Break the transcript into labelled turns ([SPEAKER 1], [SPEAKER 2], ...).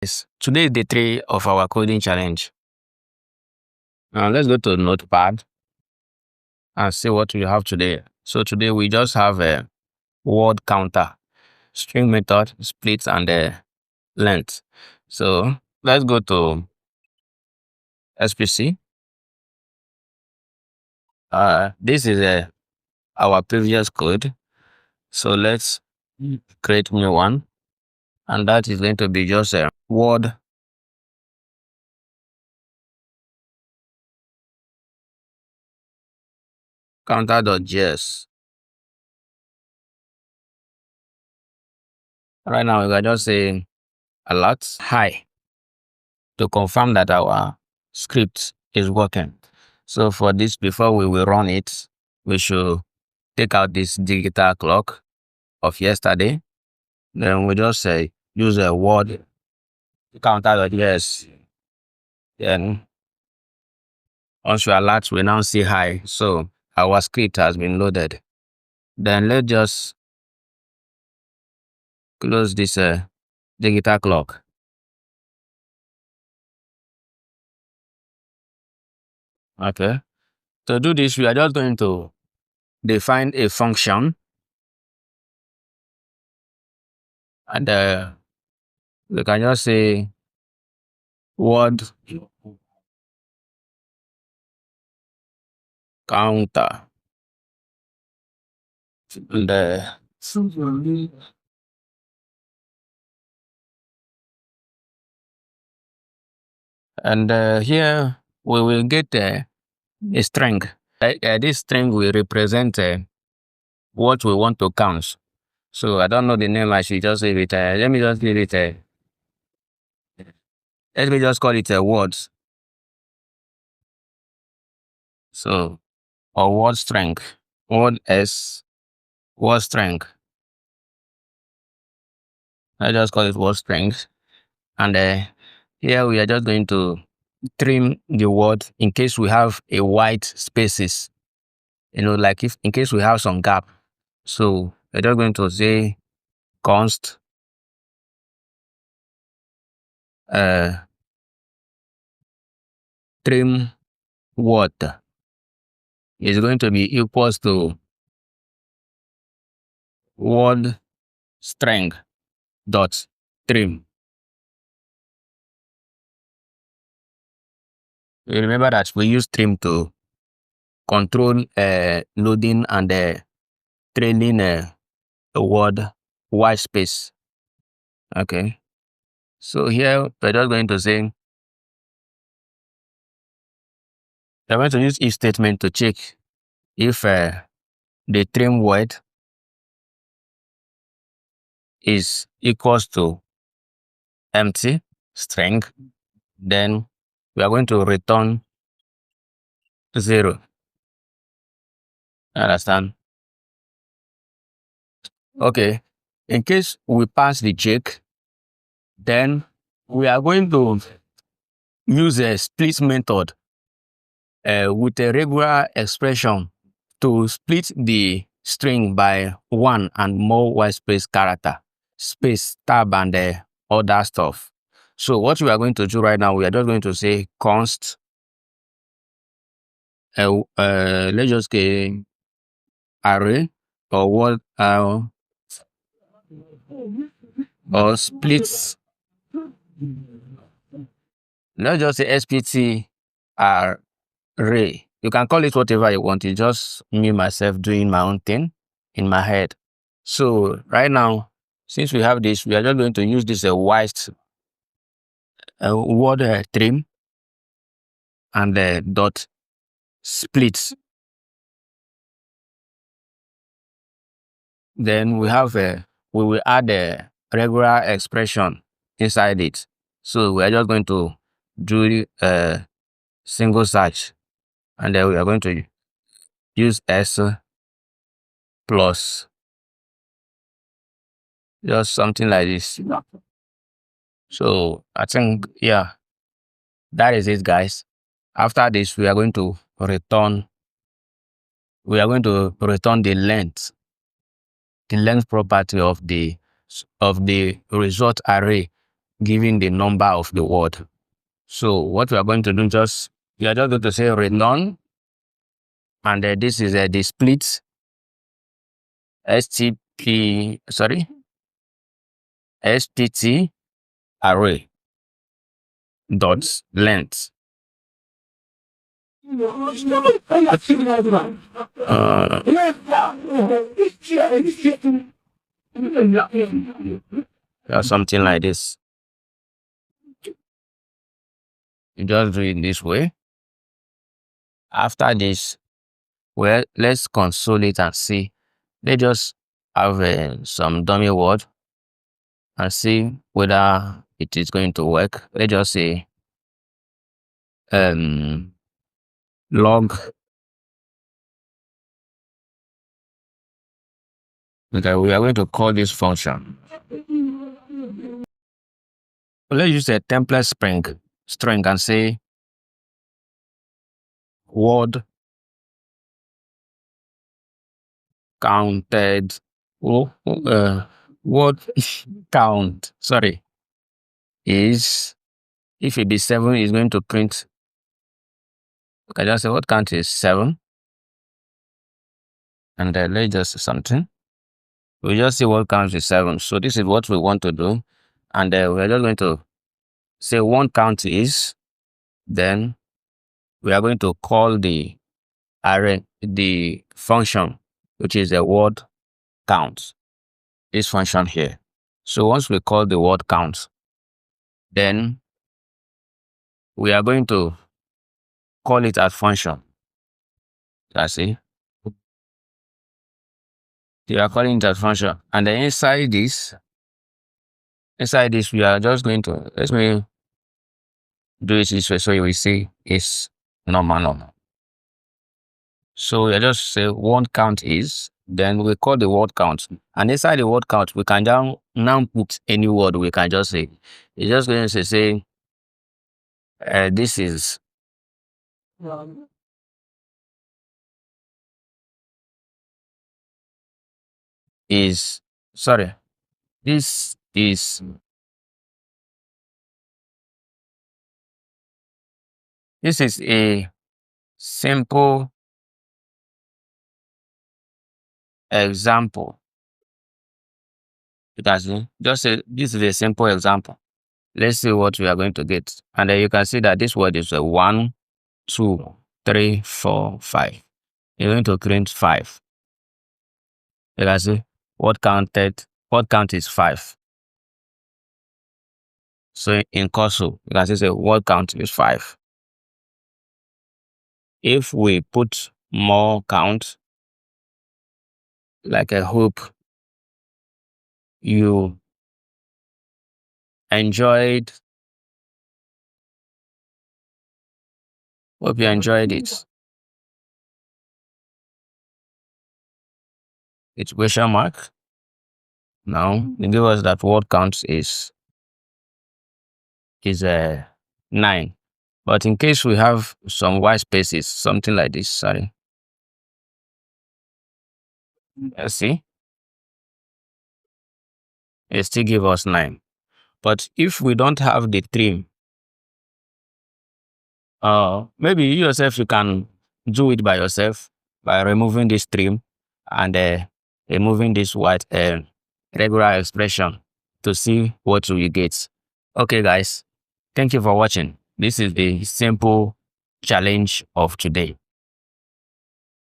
[SPEAKER 1] Today is day 3 of our coding challenge. Now let's go to Notepad and see what we have today. So today we just have a word counter, string method, split, and length. So let's go to SPC. This is our previous code. So let's create new one, and that is going to be just a word counter.js. Right now we are just saying alert hi to confirm that our script is working. So for this, before we will run it, we should take out this digital clock of yesterday. Then we just use a word counter.js. Then once we alert, we now see hi. So our script has been loaded. Then let's just close this digital clock. Okay. To do this, we are just going to define a function, and we can just say word counter. And here we will get a string. This string will represent what we want to count. So I don't know the name. I should just leave it. Let me just leave it. Let me just call it words. So, or word string. Word string. I just call it word strings. And here we are just going to trim the word in case we have a white spaces. Like if in case we have some gap. So we're just going to say const trim word is going to be equals to word string dot trim. You remember that we use trim to control loading and trailing a word white space. Okay. So here we're just going to say we're going to use if statement to check if the trim word is equals to empty string, then we are going to return 0. Understand? Okay. In case we pass the check, then we are going to use a split method with a regular expression to split the string by 1 and more white space character, space, tab, and other stuff. So what we are going to do right now, we are just going to say const let's just get array or what or splits. Let's just say spt array. You can call it whatever you want. It's just me myself doing my own thing in my head. So right now, since we have this, we are just going to use this white word trim and dot split. Then we have we will add a regular expression inside it. So we are just going to do a single search, and then we are going to use s plus just something like this. So I think, yeah, that is it, guys. After this, we are going to return the length property of the result array giving the number of the word. So what we are going to do, we are just going to say return, and this is the split stt array dot length. Or something like this. You just do it this way. After this, well, let's console it and see. Let's just have some dummy word and see whether it is going to work. Let's just say log. Okay, we are going to call this function. Let's use a template string and say word counted. Word count. Sorry, is if it be 7, is going to print. Okay, just say word count is 7, and let's just say something. We just see word count is 7. So this is what we want to do, and we're just going to say one count is. Then we are going to call the array, the function, which is the word count, this function here. So once we call the word count, then we are going to call it as function. That's it. We are calling it as function, and then inside this, we are just going to, let me do it this way so you will see it's normal. So we just say one count is, then we call the word count, and inside the word count we can now put any word we can just say. It's just going to say this is sorry, this is a simple example. You can see, just say this is a simple example. Let's see what we are going to get, and then you can see that this word is a 1, 2, 3, 4, 5. You're going to print 5. You can see word count is 5. So in console, you can see the word count is 5. If we put more count, like I hope you enjoyed, it. It's question mark. Now they give us that word count is 9. But in case we have some white spaces, something like this, sorry. Let's see. It still give us 9. But if we don't have the trim, maybe you yourself, you can do it by yourself by removing this trim and removing this white regular expression to see what we get. Okay, guys, thank you for watching. This is the simple challenge of today.